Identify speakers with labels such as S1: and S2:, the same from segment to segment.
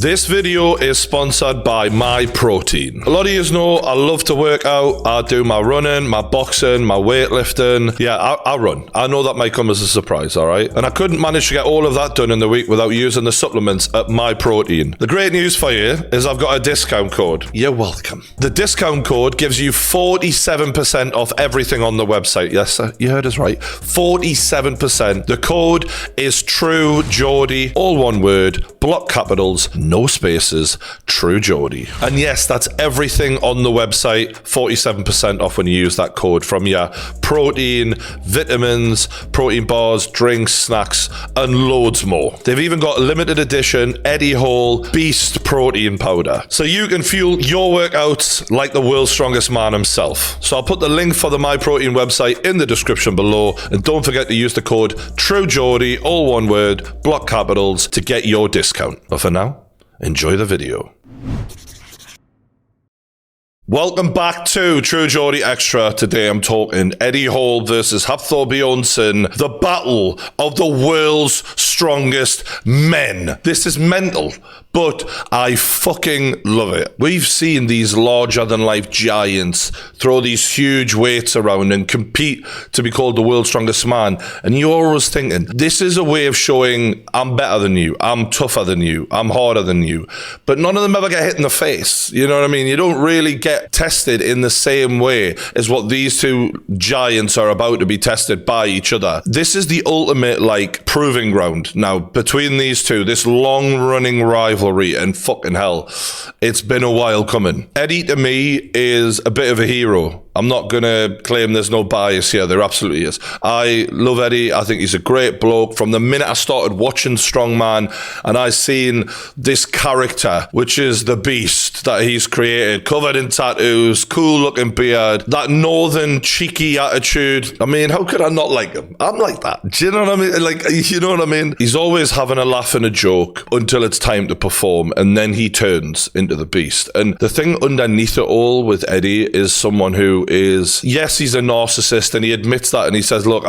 S1: This video is sponsored by MyProtein. A lot of you know I love to work out. I do my running, my boxing, my weightlifting. Yeah, I run. I know that might come as a surprise, all right? And I couldn't manage to get all of that done in the week without using the supplements at MyProtein. The great news for you is I've got a discount code. You're welcome. The discount code gives you 47% off everything on the website. Yes, sir, you heard us right. 47%. The code is True Geordie, all one word, block capitals, no spaces, True Geordie. And yes, that's everything on the website, 47% off when you use that code, from your protein, vitamins, protein bars, drinks, snacks, and loads more. They've even got a limited edition Eddie Hall Beast Protein Powder, so you can fuel your workouts like the world's strongest man himself. So I'll put the link for the MyProtein website in the description below, and don't forget to use the code TrueGeordie, all one word, block capitals, to get your discount. But for now, enjoy the video. Welcome back to True Geordie Extra. Today I'm talking Eddie Hall versus Hafþór Björnsson, the battle of the world's strongest men. This is mental, but I fucking love it. We've seen these larger-than-life giants throw these huge weights around and compete to be called the world's strongest man, and you're always thinking, this is a way of showing I'm better than you, I'm tougher than you, I'm harder than you, but none of them ever get hit in the face. You know what I mean? You don't really get tested in the same way as what these two giants are about to be tested by each other. This is the ultimate, like, proving ground now between these two, this long-running rivalry, and fucking hell, it's been a while coming. Eddie, to me, is a bit of a hero. I'm not going to claim there's no bias here. There absolutely is. I love Eddie. I think he's a great bloke. From the minute I started watching Strongman and I seen this character, which is the beast that he's created, covered in tattoos, cool looking beard, that northern cheeky attitude. I mean, how could I not like him? I'm like that. Do you know what I mean? Like, you know what I mean? He's always having a laugh and a joke until it's time to perform, and then he turns into the beast. And the thing underneath it all with Eddie is someone who is, yes, he's a narcissist, and he admits that, and he says, look,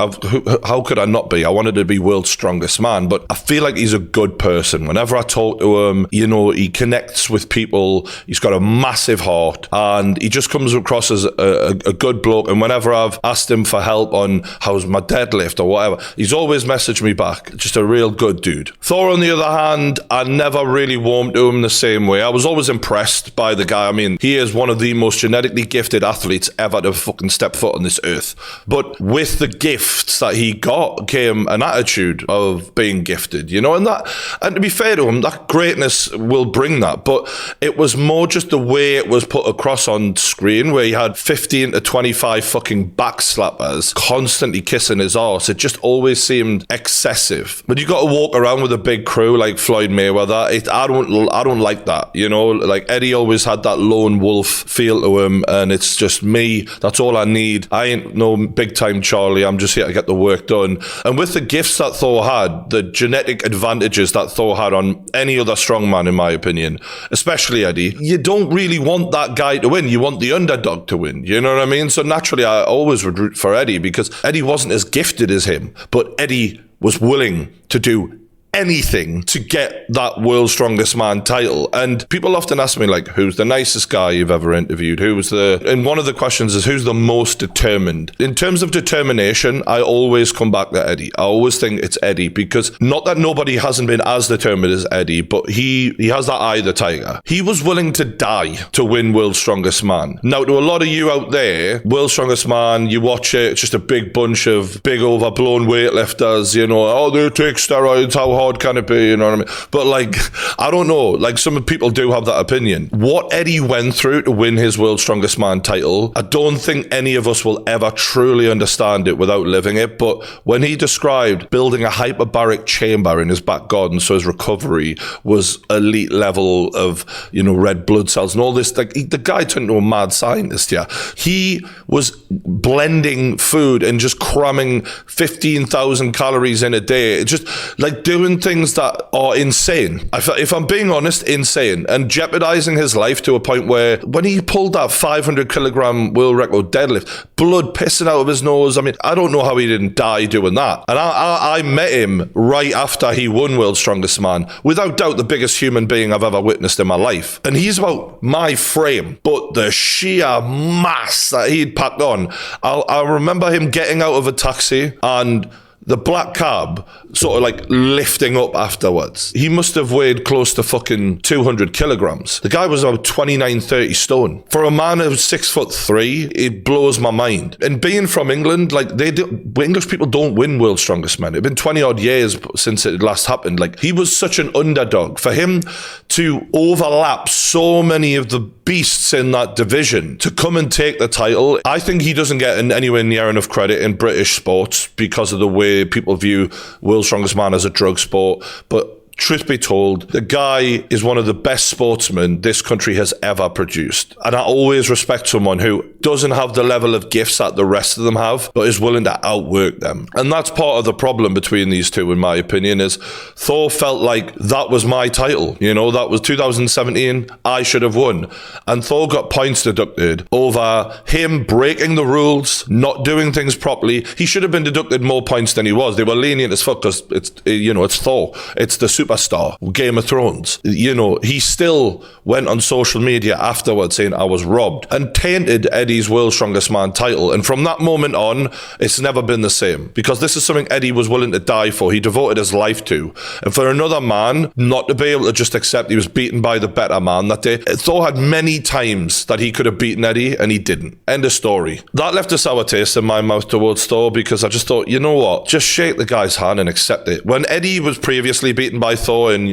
S1: how could I not be? I wanted to be world's strongest man, but I feel like he's a good person. Whenever I talk to him, you know, he connects with people, he's got a massive heart, and he just comes across as a good bloke. And whenever I've asked him for help on how's my deadlift or whatever, he's always messaged me back. Just a real good dude. Thor, on the other hand, I never really warmed to him the same way. I was always impressed by the guy. I mean, he is one of the most genetically gifted athletes ever to fucking step foot on this earth. But with the gifts that he got came an attitude of being gifted, you know, and to be fair to him, that greatness will bring that. But it was more just the way it was put across on screen, where he had 15 to 25 fucking backslappers constantly kissing his arse. It just always seemed excessive. But you got to walk around with a big crew like Floyd Mayweather. I don't like that, you know. Like, Eddie always had that lone wolf feel to him, and it's just me. That's all I need. I ain't no big time Charlie. I'm just here to get the work done. And with the gifts that Thor had, the genetic advantages that Thor had on any other strongman, in my opinion, especially Eddie, you don't really want that guy to win. You want the underdog to win. You know what I mean? So naturally, I always would root for Eddie, because Eddie wasn't as gifted as him, but Eddie was willing to do anything to get that world's strongest man title. And people often ask me, like, who's the nicest guy you've ever interviewed? And one of the questions is, who's the most determined? In terms of determination, I always come back to Eddie. I always think it's Eddie, because not that nobody hasn't been as determined as Eddie, but he has that eye of the tiger. He was willing to die to win world's strongest man. Now, to a lot of you out there, world's strongest man, you watch it, it's just a big bunch of big overblown weightlifters, you know, oh, they take steroids, how hard can it be, you know what I mean? But, like, I don't know, like, some people do have that opinion. What Eddie went through to win his world's strongest man title, I don't think any of us will ever truly understand it without living it. But when he described building a hyperbaric chamber in his back garden so his recovery was elite level of, you know, red blood cells and all this, like, the guy turned into a mad scientist. Yeah, he was blending food and just cramming 15,000 calories in a day, just like doing doing things that are insane. If I'm being honest, insane. And jeopardizing his life to a point where when he pulled that 500 kilogram world record deadlift, blood pissing out of his nose. I mean, I don't know how he didn't die doing that. And I met him right after he won World's Strongest Man. Without doubt, the biggest human being I've ever witnessed in my life. And he's about my frame, but the sheer mass that he'd packed on. I remember him getting out of a taxi and the black cab sort of like lifting up afterwards. He must have weighed close to fucking 200 kilograms. The guy was about 29, 30 stone. For a man who's 6'3", it blows my mind. And being from England, like English people don't win World's Strongest Men. It's been 20 odd years since it last happened. Like he was such an underdog. For him to overlap so many of the beasts in that division to come and take the title, I think he doesn't get anywhere near enough credit in British sports because of the way people view World's Strongest Man as a drug sport. But truth be told, the guy is one of the best sportsmen this country has ever produced. And I always respect someone who doesn't have the level of gifts that the rest of them have, but is willing to outwork them. And that's part of the problem between these two, in my opinion, is Thor felt like that was my title. You know, that was 2017, I should have won. And Thor got points deducted over him breaking the rules, not doing things properly. He should have been deducted more points than he was. They were lenient as fuck because it's Thor. It's the superstar, Game of Thrones. You know, he still went on social media afterwards saying I was robbed and tainted Eddie's World's Strongest Man title. And from that moment on, it's never been the same because this is something Eddie was willing to die for. He devoted his life to. And for another man not to be able to just accept he was beaten by the better man that day, Thor had many times that he could have beaten Eddie and he didn't. End of story. That left a sour taste in my mouth towards Thor because I just thought, you know what? Just shake the guy's hand and accept it. When Eddie was previously beaten by Thor in,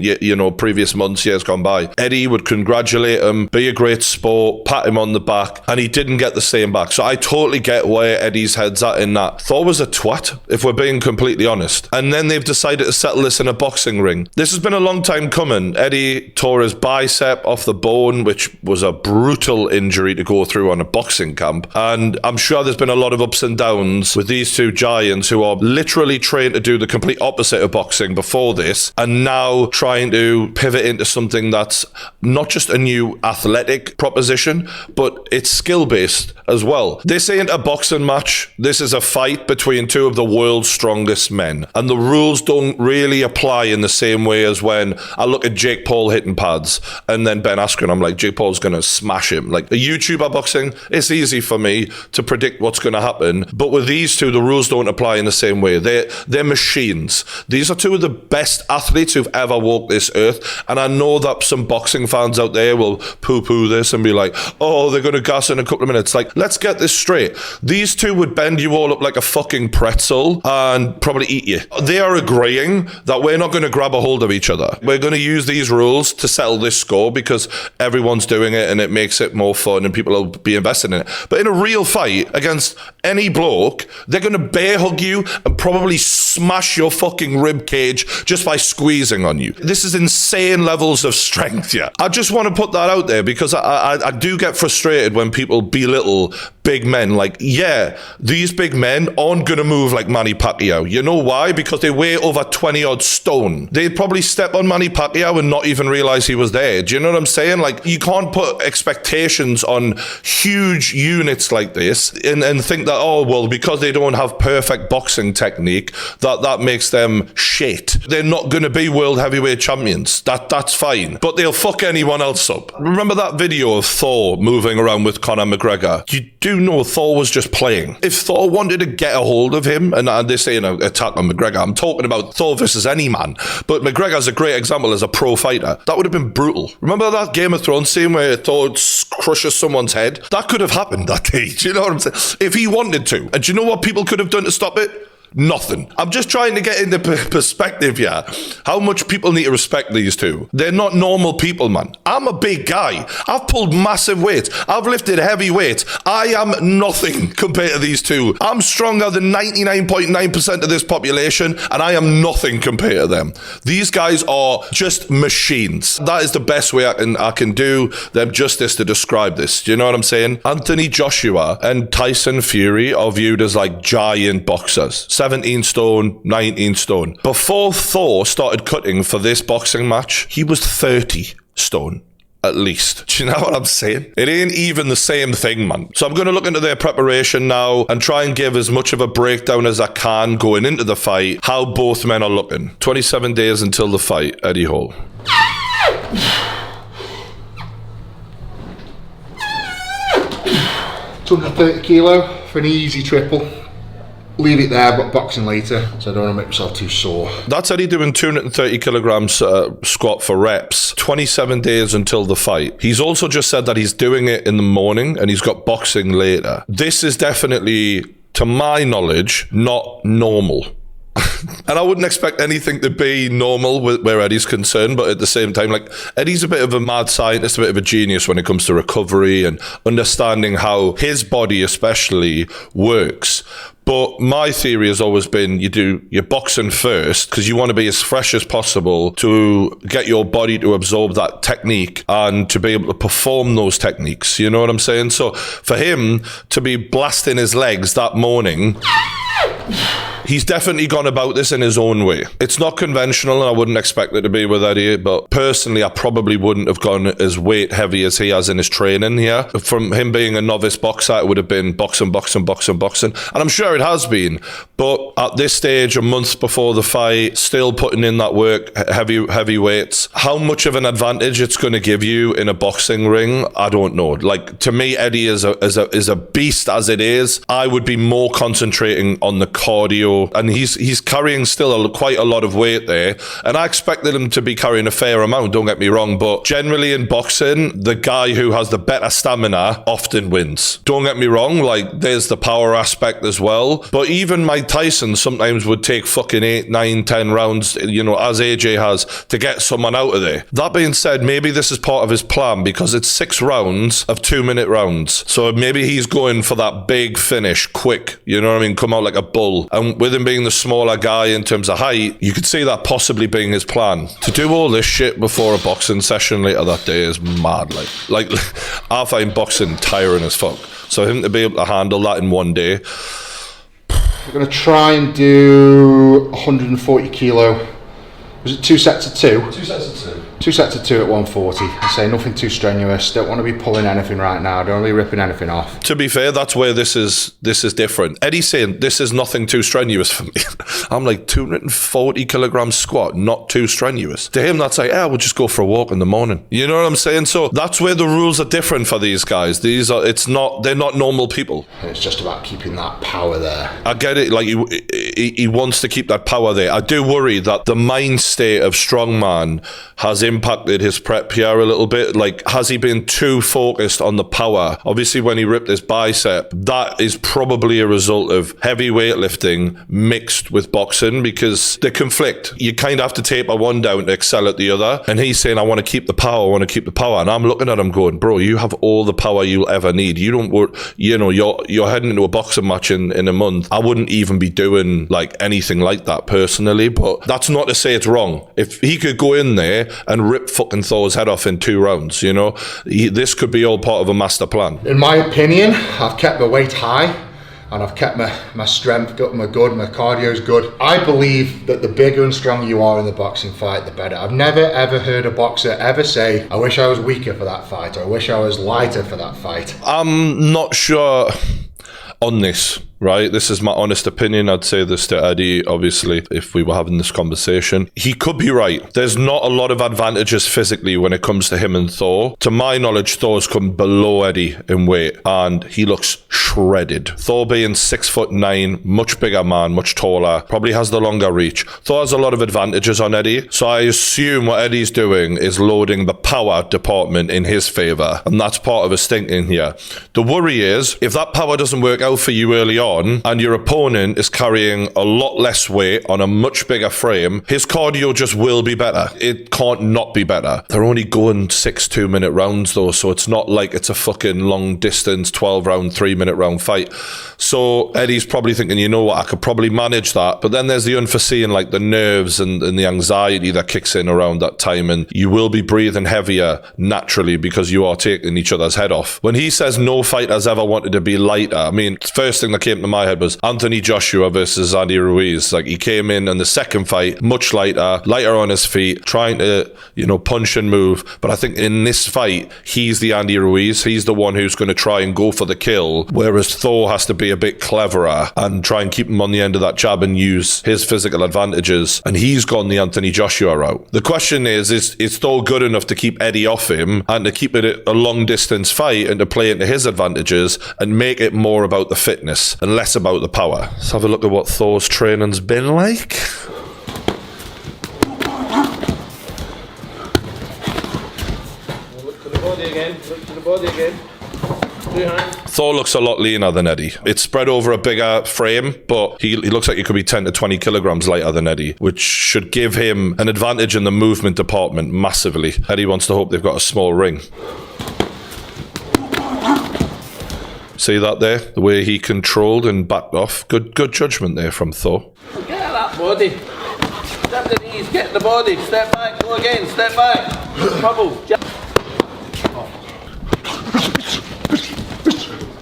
S1: previous months, years gone by, Eddie would congratulate him, be a great sport, pat him on the back, and he didn't get the same back. So I totally get where Eddie's head's at in that. Thor was a twat, if we're being completely honest. And then they've decided to settle this in a boxing ring. This has been a long time coming. Eddie tore his bicep off the bone, which was a brutal injury to go through on a boxing camp. And I'm sure there's been a lot of ups and downs with these two giants who are literally trained to do the complete opposite of boxing before this, and now trying to pivot into something that's not just a new athletic proposition, but it's skill-based as well. This ain't a boxing match. This is a fight between two of the world's strongest men. And the rules don't really apply in the same way as when I look at Jake Paul hitting pads and then Ben Askren, I'm like, Jake Paul's going to smash him. Like a YouTuber boxing, it's easy for me to predict what's going to happen. But with these two, the rules don't apply in the same way. They're machines. These are two of the best athletes who've ever walked this earth. And I know that some boxing fans out there will poo-poo this and be like, oh, they're going to gas in a couple of minutes. Like, let's get this straight. These two would bend you all up like a fucking pretzel and probably eat you. They are agreeing that we're not going to grab a hold of each other. We're going to use these rules to settle this score because everyone's doing it and it makes it more fun and people will be invested in it. But in a real fight against any bloke, they're going to bear hug you and probably smash your fucking rib cage just by squeezing on you. This is insane levels of strength, yeah. I just want to put that out there because I do get frustrated when people belittle big men. Like, yeah, these big men aren't going to move like Manny Pacquiao. You know why? Because they weigh over 20 odd stone. They'd probably step on Manny Pacquiao and not even realize he was there. Do you know what I'm saying? Like, you can't put expectations on huge units like this and think that, oh, well, because they don't have perfect boxing technique, that makes them shit. They're not going to be world heavyweight champions. That's fine. But they'll fuck anyone else up. Remember that video of Thor moving around with Conor McGregor? You do know Thor was just playing. If Thor wanted to get a hold of him, and they're saying attack on McGregor, I'm talking about Thor versus any man. But McGregor's a great example as a pro fighter. That would have been brutal. Remember that Game of Thrones scene where Thor crushes someone's head? That could have happened that day. Do you know what I'm saying? If he wanted to. And do you know what people could have done to stop it? Nothing. I'm just trying to get into perspective here. How much people need to respect these two. They're not normal people, man. I'm a big guy. I've pulled massive weights. I've lifted heavy weights. I am nothing compared to these two. I'm stronger than 99.9% of this population, and I am nothing compared to them. These guys are just machines. That is the best way I can do them justice to describe this. Do you know what I'm saying? Anthony Joshua and Tyson Fury are viewed as like giant boxers. 17 stone, 19 stone. Before Thor started cutting for this boxing match, he was 30 stone. At least. Do you know what I'm saying? It ain't even the same thing, man. So I'm going to look into their preparation now and try and give as much of a breakdown as I can going into the fight, how both men are looking. 27 days until the fight, Eddie Hall.
S2: 230 kilo for an easy triple. Leave it there, but boxing later, so I don't want to make myself too sore.
S1: That's Eddie doing 230 kilograms squat for reps, 27 days until the fight. He's also just said that he's doing it in the morning and he's got boxing later. This is definitely, to my knowledge, not normal. And I wouldn't expect anything to be normal where Eddie's concerned, but at the same time, like, Eddie's a bit of a mad scientist, a bit of a genius when it comes to recovery and understanding how his body especially works. But my theory has always been you do your boxing first because you want to be as fresh as possible to get your body to absorb that technique and to be able to perform those techniques. You know what I'm saying? So for him to be blasting his legs that morning, he's definitely gone about this in his own way. It's not conventional, and I wouldn't expect it to be with Eddie, but personally, I probably wouldn't have gone as weight heavy as he has in his training here. From him being a novice boxer, it would have been boxing. And I'm sure it has been, but at this stage, a month before the fight, still putting in that work, heavy weights. How much of an advantage it's going to give you in a boxing ring, I don't know. Like, to me, Eddie is a beast as it is. I would be more concentrating on the cardio, and he's carrying still quite a lot of weight there, and I expected him to be carrying a fair amount, don't get me wrong, but generally in boxing, the guy who has the better stamina often wins. Don't get me wrong, like, there's the power aspect as well, but even Mike Tyson sometimes would take fucking 8, 9, 10 rounds, you know, as AJ has, to get someone out of there. That being said, maybe this is part of his plan because it's 6 rounds of 2-minute rounds, so maybe he's going for that big finish quick, you know what I mean, come out like a bull. And with him being the smaller guy in terms of height, you could see that possibly being his plan. To do all this shit before a boxing session later that day is mad. Like I find boxing tiring as fuck. So him to be able to handle that in one day.
S2: We're going to try and do 140 kilo. Was it 2 sets of 2?
S1: 2 sets of 2.
S2: 2 sets of 2 at 140. I say nothing too strenuous. Don't want to be pulling anything right now. Don't want to be ripping anything off.
S1: To be fair, that's where this is different. Eddie's saying this is nothing too strenuous for me. I'm like, 240 kilograms squat, not too strenuous. To him, that's like, we'll just go for a walk in the morning. You know what I'm saying? So that's where the rules are different for these guys. They're not normal people.
S2: It's just about keeping that power there.
S1: I get it. Like, he wants to keep that power there. I do worry that the mind state of strongman has impacted his prep here a little bit. Like, has he been too focused on the power? Obviously, when he ripped his bicep, that is probably a result of heavy weightlifting mixed with boxing because they conflict. You kind of have to taper one down to excel at the other. And he's saying, I want to keep the power. And I'm looking at him going, bro, you have all the power you'll ever need. You don't, you know, you're heading into a boxing match in a month. I wouldn't even be doing like anything like that personally, but that's not to say it's wrong. If he could go in there and rip fucking Thor's head off in 2 rounds, you know, this could be all part of a master plan.
S2: In my opinion, I've kept my weight high and I've kept my strength good, my cardio's good. I believe that the bigger and stronger you are in the boxing fight, the better. I've never ever heard a boxer ever say, I wish I was weaker for that fight, or I wish I was lighter for that fight.
S1: I'm not sure on this. Right, this is my honest opinion. I'd say this to Eddie, obviously, if we were having this conversation. He could be right. There's not a lot of advantages physically when it comes to him and Thor. To my knowledge, Thor's come below Eddie in weight, and he looks shredded. Thor being 6'9", much bigger man, much taller, probably has the longer reach. Thor has a lot of advantages on Eddie, so I assume what Eddie's doing is loading the power department in his favor, and that's part of his thinking here. The worry is, if that power doesn't work out for you early on, and your opponent is carrying a lot less weight on a much bigger frame, his cardio just will be better. It can't not be better. They're only going 6 2-minute rounds though, so it's not like it's a fucking long distance 12-round 3-minute round fight. So Eddie's probably thinking, you know what, I could probably manage that, but then there's the unforeseen, like the nerves and the anxiety that kicks in around that time, and you will be breathing heavier naturally because you are taking each other's head off. When he says no fighter's ever wanted to be lighter, I mean, first thing that came came to my head was Anthony Joshua versus Andy Ruiz. Like, he came in the second fight much lighter on his feet, trying to, punch and move. But I think in this fight, he's the Andy Ruiz. He's the one who's going to try and go for the kill, whereas Thor has to be a bit cleverer and try and keep him on the end of that jab and use his physical advantages. And he's gone the Anthony Joshua route. The question is Thor good enough to keep Eddie off him and to keep it a long distance fight and to play into his advantages and make it more about the fitness and less about the power? Let's have a look at what Thor's training's been like.
S3: Look to the body again. Look to the body again.
S1: Thor looks a lot leaner than Eddie. It's spread over a bigger frame, but he looks like he could be 10 to 20 kilograms lighter than Eddie, which should give him an advantage in the movement department massively. Eddie wants to hope they've got a small ring. See that there? The way he controlled and backed off. Good judgment there from Thor.
S3: Get out of that body. Step the knees, get the body. Step back, go again, step back. Trouble.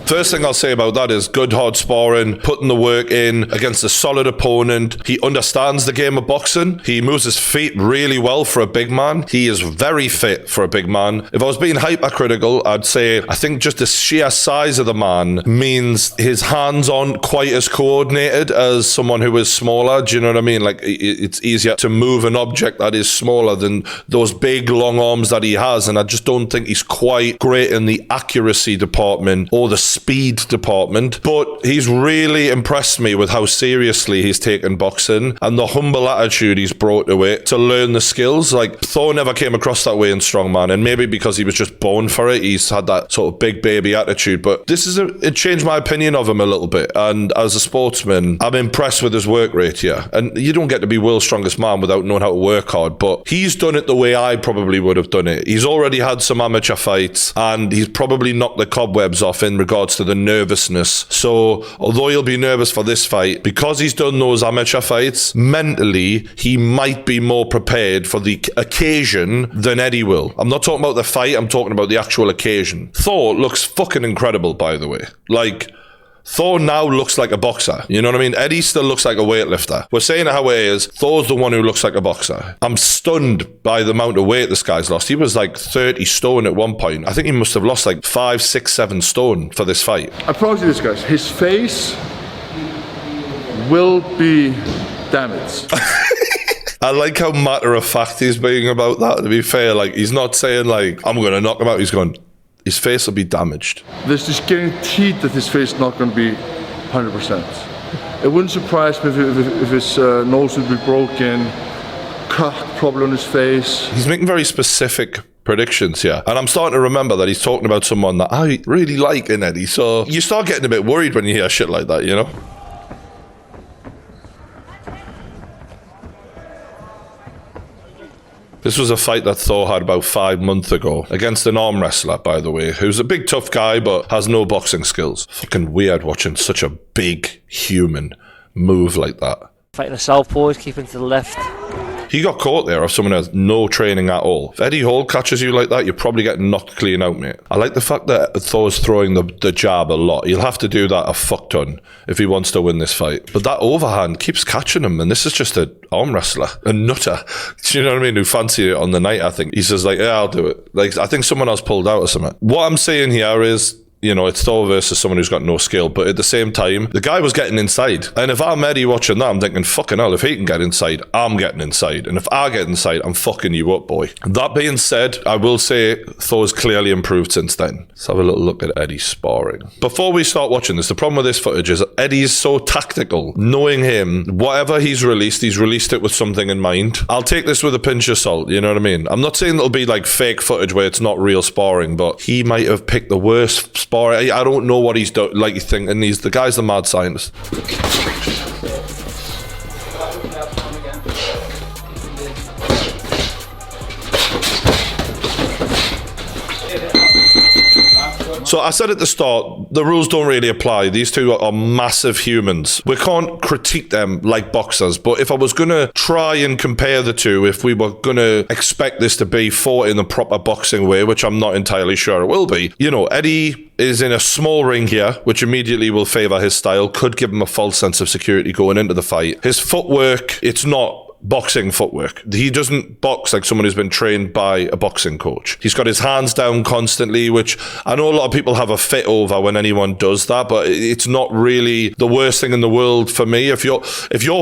S1: First thing I'll say about that is good hard sparring, putting the work in against a solid opponent. He understands the game of boxing. He moves his feet really well for a big man. He is very fit for a big man. If I was being hypercritical, I'd say I think just the sheer size of the man means his hands aren't quite as coordinated as someone who is smaller. Do you know what I mean? Like, it's easier to move an object that is smaller than those big long arms that he has, and I just don't think he's quite great in the accuracy department or the speed department. But he's really impressed me with how seriously he's taken boxing and the humble attitude he's brought to it to learn the skills. Like, Thor never came across that way in strongman, and maybe because he was just born for it, he's had that sort of big baby attitude. But it changed my opinion of him a little bit, and as a sportsman, I'm impressed with his work rate here. And you don't get to be world's strongest man without knowing how to work hard, but he's done it the way I probably would have done it. He's already had some amateur fights, and he's probably knocked the cobwebs off in regards to the nervousness. So although he'll be nervous for this fight, because he's done those amateur fights, mentally he might be more prepared for the occasion than Eddie will. I'm not talking about the fight, I'm talking about the actual occasion. Thor looks fucking incredible, by the way. Like, Thor now looks like a boxer. You know what I mean? Eddie still looks like a weightlifter. We're saying it how it is. Thor's the one who looks like a boxer. I'm stunned by the amount of weight this guy's lost. He was like 30 stone at one point. I think he must have lost like 5, 6, 7 stone for this fight.
S4: I promise you this, guys. His face will be damaged.
S1: I like how matter-of-fact he's being about that, to be fair. Like, he's not saying like, I'm going to knock him out. He's going, his face will be damaged.
S4: There's just guaranteed that his face is not going to be 100%. It wouldn't surprise me if his nose would be broken, cut probably on his face.
S1: He's making very specific predictions here. And I'm starting to remember that he's talking about someone that I really like in Eddie. So you start getting a bit worried when you hear shit like that, you know? This was a fight that Thor had about 5 months ago against an arm wrestler, by the way, who's a big tough guy but has no boxing skills. Fucking weird watching such a big human move like that.
S5: Fighting a southpaw, keeping to the left.
S1: He got caught there of someone who has no training at all. If Eddie Hall catches you like that, you're probably getting knocked clean out, mate. I like the fact that Thor's throwing the jab a lot. He'll have to do that a fuck ton if he wants to win this fight. But that overhand keeps catching him, and this is just an arm wrestler, a nutter. Do you know what I mean? Who fancied it on the night, I think. He says like, yeah, I'll do it. Like, I think someone else pulled out or something. What I'm saying here is, you know, it's Thor versus someone who's got no skill, but at the same time, the guy was getting inside. And if I'm Eddie watching that, I'm thinking, fucking hell, if he can get inside, I'm getting inside. And if I get inside, I'm fucking you up, boy. That being said, I will say Thor's clearly improved since then. Let's have a little look at Eddie's sparring. Before we start watching this, the problem with this footage is Eddie's so tactical. Knowing him, whatever he's released it with something in mind. I'll take this with a pinch of salt, you know what I mean? I'm not saying it'll be like fake footage where it's not real sparring, but he might have picked the worst sparring. I don't know what he's done, like you think, and the guy's the mad scientist. So I said at the start, the rules don't really apply. These two are massive humans. We can't critique them like boxers, but if I was going to try and compare the two, if we were going to expect this to be fought in the proper boxing way, which I'm not entirely sure it will be, you know, Eddie is in a small ring here, which immediately will favour his style, could give him a false sense of security going into the fight. His footwork, it's not boxing footwork. He doesn't box like someone who's been trained by a boxing coach. He's got his hands down constantly, which I know a lot of people have a fit over when anyone does that, but it's not really the worst thing in the world for me. If you're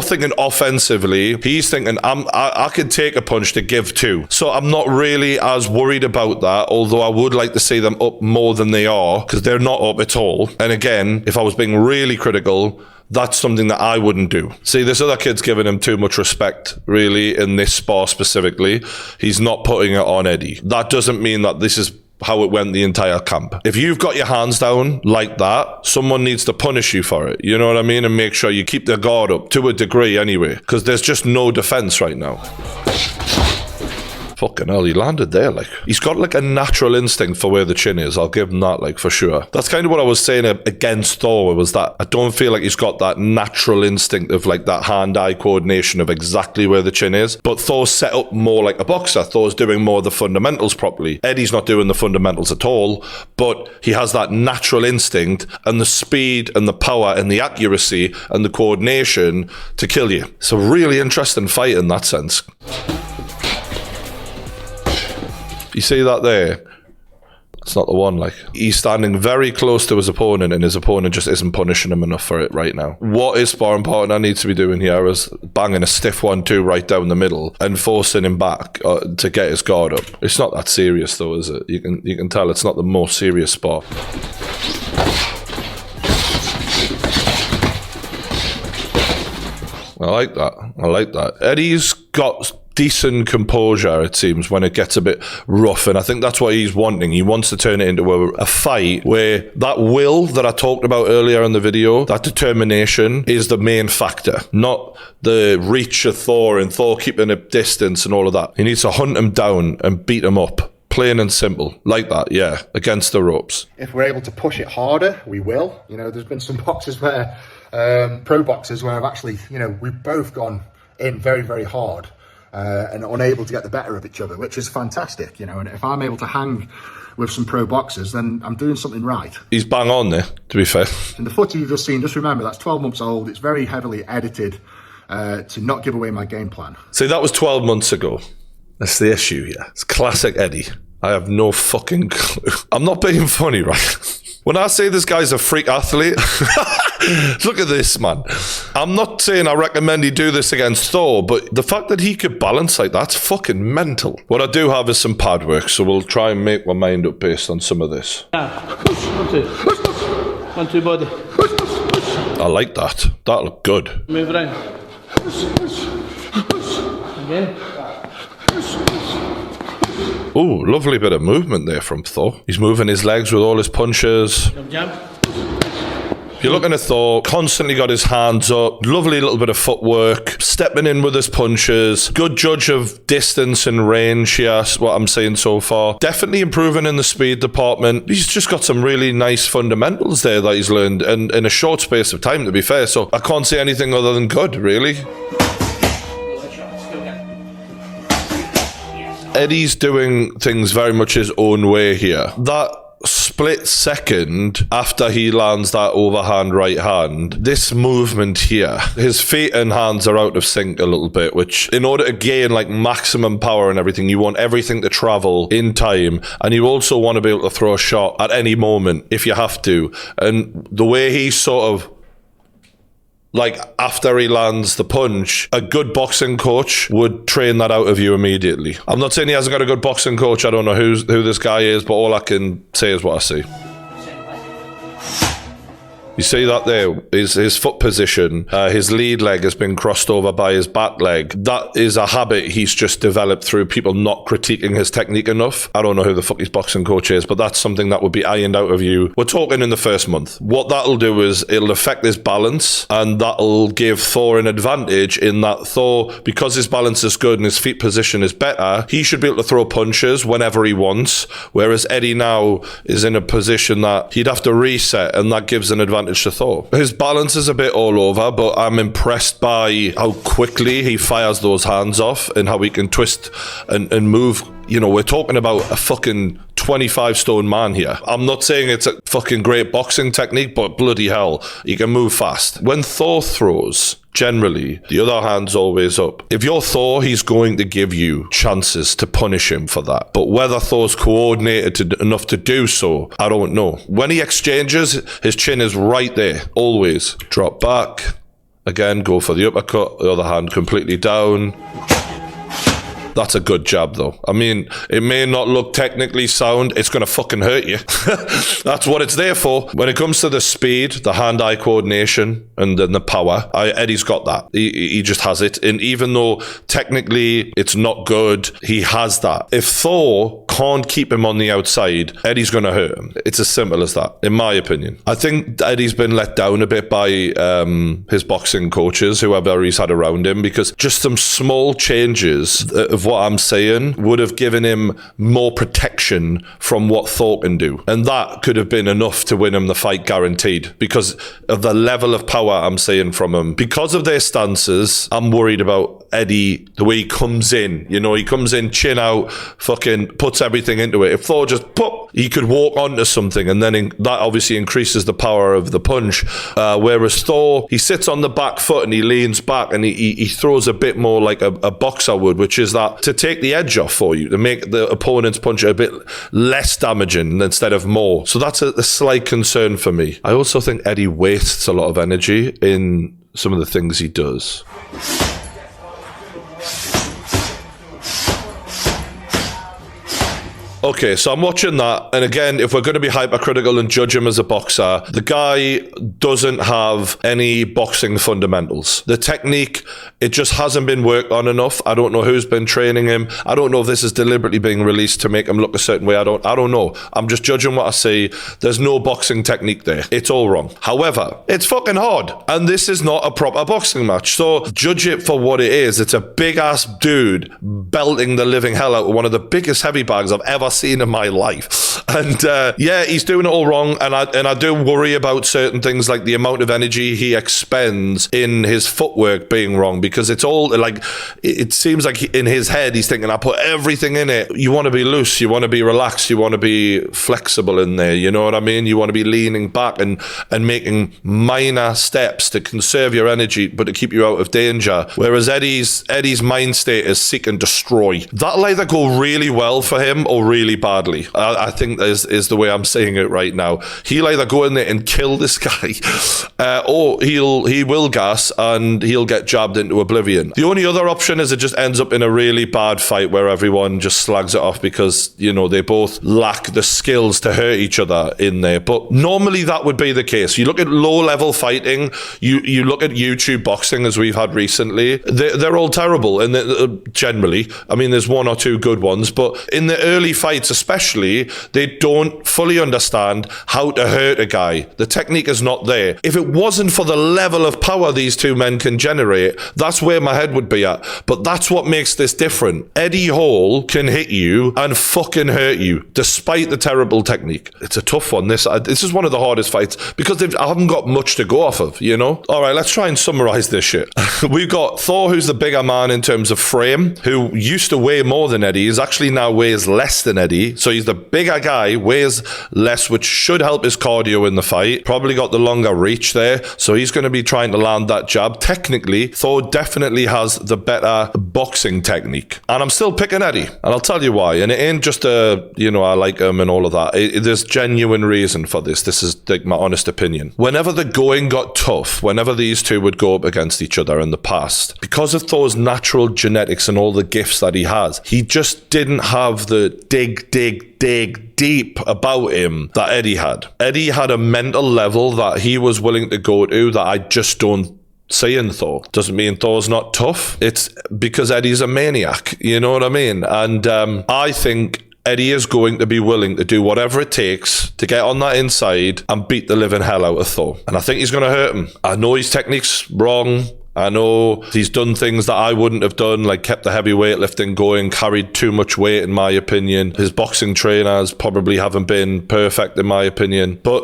S1: thinking offensively, he's thinking I could take a punch to give two. So I'm not really as worried about that, although I would like to see them up more than they are, because they're not up at all. And again, if I was being really critical, that's something that I wouldn't do. See, this other kid's giving him too much respect, really, in this spar specifically. He's not putting it on Eddie. That doesn't mean that this is how it went the entire camp. If you've got your hands down like that, someone needs to punish you for it. You know what I mean? And make sure you keep their guard up, to a degree anyway, because there's just no defense right now. Fucking hell, he landed there, like. He's got, like, a natural instinct for where the chin is. I'll give him that, like, for sure. That's kind of what I was saying against Thor, was that I don't feel like he's got that natural instinct of, like, that hand-eye coordination of exactly where the chin is. But Thor's set up more like a boxer. Thor's doing more of the fundamentals properly. Eddie's not doing the fundamentals at all, but he has that natural instinct and the speed and the power and the accuracy and the coordination to kill you. It's a really interesting fight in that sense. You see that there? It's not the one, like. He's standing very close to his opponent, and his opponent just isn't punishing him enough for it right now. What his sparring partner needs to be doing here is banging a stiff 1-2 right down the middle and forcing him back to get his guard up. It's not that serious, though, is it? You can tell it's not the most serious spar. I like that. Eddie's got decent composure, it seems, when it gets a bit rough, and I think that's what he's wanting. He wants to turn it into a fight where that will that I talked about earlier in the video, that determination, is the main factor, not the reach of Thor and Thor keeping a distance and all of that. He needs to hunt him down and beat him up. Plain and simple. Like that, yeah. Against the ropes.
S2: If we're able to push it harder, we will. You know, there's been some boxers where, pro boxers, where I've actually, you know, we've both gone in very, very hard. And unable to get the better of each other, which is fantastic, you know. And if I'm able to hang with some pro boxers, then I'm doing something right.
S1: He's bang on there, to be fair.
S2: And the footage you've just seen, just remember, that's 12 months old. It's very heavily edited to not give away my game plan.
S1: See, that was 12 months ago. That's the issue here. It's classic Eddie. I have no fucking clue. I'm not being funny, right? When I say this guy's a freak athlete, look at this, man. I'm not saying I recommend he do this against Thor, but the fact that he could balance like that's fucking mental. What I do have is some pad work, so we'll try and make my mind up based on some of this.
S3: One, two, body.
S1: I like that. That looked good.
S3: Move around. Again.
S1: Oh, lovely bit of movement there from Thor. He's moving his legs with all his punches.
S3: Jump.
S1: If you're looking at Thor, constantly got his hands up, lovely little bit of footwork, stepping in with his punches, good judge of distance and range, yes, what I'm saying so far. Definitely improving in the speed department. He's just got some really nice fundamentals there that he's learned, and in a short space of time, to be fair, so I can't say anything other than good, really. Eddie's doing things very much his own way here. That split second after he lands that overhand right hand, this movement here, his feet and hands are out of sync a little bit, which in order to gain like maximum power and everything, you want everything to travel in time, and you also want to be able to throw a shot at any moment if you have to. And the way he sort of, like, after he lands the punch, a good boxing coach would train that out of you immediately. I'm not saying he hasn't got a good boxing coach. I don't know who this guy is, but all I can say is what I see. You see that there? His foot position, his lead leg has been crossed over by his back leg. That is a habit he's just developed through people not critiquing his technique enough. I don't know who the fuck his boxing coach is, but that's something that would be ironed out of you. We're talking in the first month. What that'll do is it'll affect his balance, and that'll give Thor an advantage in that Thor, because his balance is good and his feet position is better, he should be able to throw punches whenever he wants, whereas Eddie now is in a position that he'd have to reset, and that gives an advantage to Thor. His balance is a bit all over, but I'm impressed by how quickly he fires those hands off and how he can twist and move. You know, we're talking about a fucking 25 stone man here. I'm not saying it's a fucking great boxing technique, but bloody hell, he can move fast. When Thor throws, generally, the other hand's always up. If you're Thor, he's going to give you chances to punish him for that. But whether Thor's coordinated enough to do so, I don't know. When he exchanges, his chin is right there, always. Drop back. Again, go for the uppercut. The other hand completely down. That's a good jab, though. I mean, it may not look technically sound. It's going to fucking hurt you. That's what it's there for. When it comes to the speed, the hand-eye coordination, and then the power, Eddie's got that. He just has it. And even though technically it's not good, he has that. If Thor can't keep him on the outside, Eddie's going to hurt him. It's as simple as that, in my opinion. I think Eddie's been let down a bit by his boxing coaches, whoever he's had around him, because just some small changes of what I'm saying would have given him more protection from what Thor can do. And that could have been enough to win him the fight guaranteed because of the level of power I'm saying from him. Because of their stances, I'm worried about Eddie, the way he comes in. You know, he comes in, chin out, fucking puts everything into it. If Thor just pop, he could walk onto something, and then that obviously increases the power of the punch. Whereas Thor, he sits on the back foot and he leans back and he throws a bit more like a boxer would, which is that to take the edge off for you, to make the opponent's punch a bit less damaging instead of more. So that's a slight concern for me. I also think Eddie wastes a lot of energy in some of the things he does. Okay, so I'm watching that, and again, if we're going to be hypercritical and judge him as a boxer, the guy doesn't have any boxing fundamentals. The technique, it just hasn't been worked on enough. I don't know who's been training him. I don't know if this is deliberately being released to make him look a certain way. I don't know. I'm just judging what I see. There's no boxing technique there. It's all wrong. However, it's fucking hard, and this is not a proper boxing match, so judge it for what it is. It's a big-ass dude belting the living hell out of one of the biggest heavy bags I've ever seen in my life, and yeah, he's doing it all wrong, and I do worry about certain things like the amount of energy he expends in his footwork being wrong, because it's all like, it seems like in his head he's thinking, I put everything in it. You want to be loose, you want to be relaxed, you want to be flexible in there, you know what I mean? You want to be leaning back and making minor steps to conserve your energy but to keep you out of danger, whereas Eddie's mind state is seek and destroy. That'll either go really well for him or really badly. I think is the way I'm saying it right now. He'll either go in there and kill this guy, or he will gas and he'll get jabbed into oblivion. The only other option is it just ends up in a really bad fight where everyone just slags it off because, you know, they both lack the skills to hurt each other in there. But normally that would be the case. You look at low-level fighting, you look at YouTube boxing as we've had recently, they're all terrible, and generally, I mean, there's one or two good ones, but in the early fights especially, they don't fully understand how to hurt a guy. The technique is not there. If it wasn't for the level of power these two men can generate, that's where my head would be at. But that's what makes this different. Eddie Hall can hit you and fucking hurt you, despite the terrible technique. It's a tough one. This is one of the hardest fights because I haven't got much to go off of, you know? All right, let's try and summarize this shit. We've got Thor, who's the bigger man in terms of frame, who used to weigh more than Eddie. He's actually now weighs less than Eddie. So he's the bigger guy, weighs less, which should help his cardio in the fight. Probably got the longer reach there. So he's going to be trying to land that jab. Technically, Thor definitely has the better boxing technique. And I'm still picking Eddie. And I'll tell you why. And it ain't just I like him and all of that. There's genuine reason for this. This is like my honest opinion. Whenever the going got tough, whenever these two would go up against each other in the past, because of Thor's natural genetics and all the gifts that he has, he just didn't have the dig dig deep about him that Eddie had. Eddie had a mental level that he was willing to go to that I just don't see in Thor. Doesn't mean Thor's not tough. It's because Eddie's a maniac. You know what I mean? And I think Eddie is going to be willing to do whatever it takes to get on that inside and beat the living hell out of Thor. And I think he's going to hurt him. I know his technique's wrong. I know he's done things that I wouldn't have done, like kept the heavy weightlifting going, carried too much weight in my opinion. His boxing trainers probably haven't been perfect in my opinion. But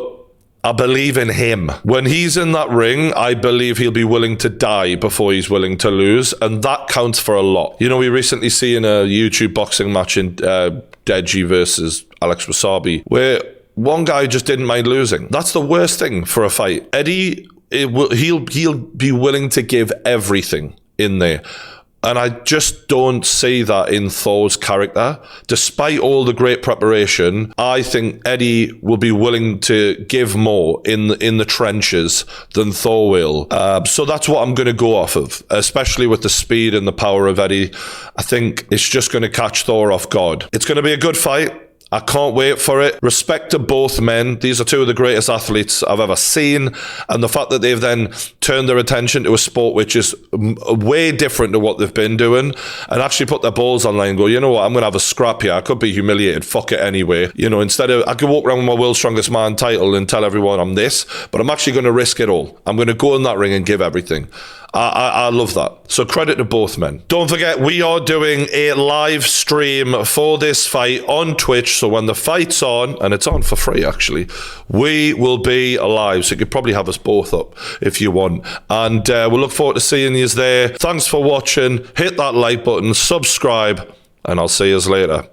S1: I believe in him. When he's in that ring, I believe he'll be willing to die before he's willing to lose. And that counts for a lot. You know, we recently seen a YouTube boxing match in Deji versus Alex Wasabi, where one guy just didn't mind losing. That's the worst thing for a fight. Eddie, he'll be willing to give everything in there. And I just don't see that in Thor's character. Despite all the great preparation, I think Eddie will be willing to give more in the trenches than Thor will. So that's what I'm going to go off of, especially with the speed and the power of Eddie. I think it's just going to catch Thor off guard. It's going to be a good fight. I can't wait for it. Respect to both men. These are two of the greatest athletes I've ever seen. And the fact that they've then turned their attention to a sport which is way different to what they've been doing and actually put their balls online and go, you know what, I'm going to have a scrap here. I could be humiliated. Fuck it anyway. You know, instead of, I could walk around with my World's Strongest Man title and tell everyone I'm this, but I'm actually going to risk it all. I'm going to go in that ring and give everything. I love that. So credit to both men. Don't forget, we are doing a live stream for this fight on Twitch. So when the fight's on, and it's on for free actually, we will be live. So you could probably have us both up if you want. And we'll look forward to seeing you there. Thanks for watching. Hit that like button, subscribe, and I'll see you later.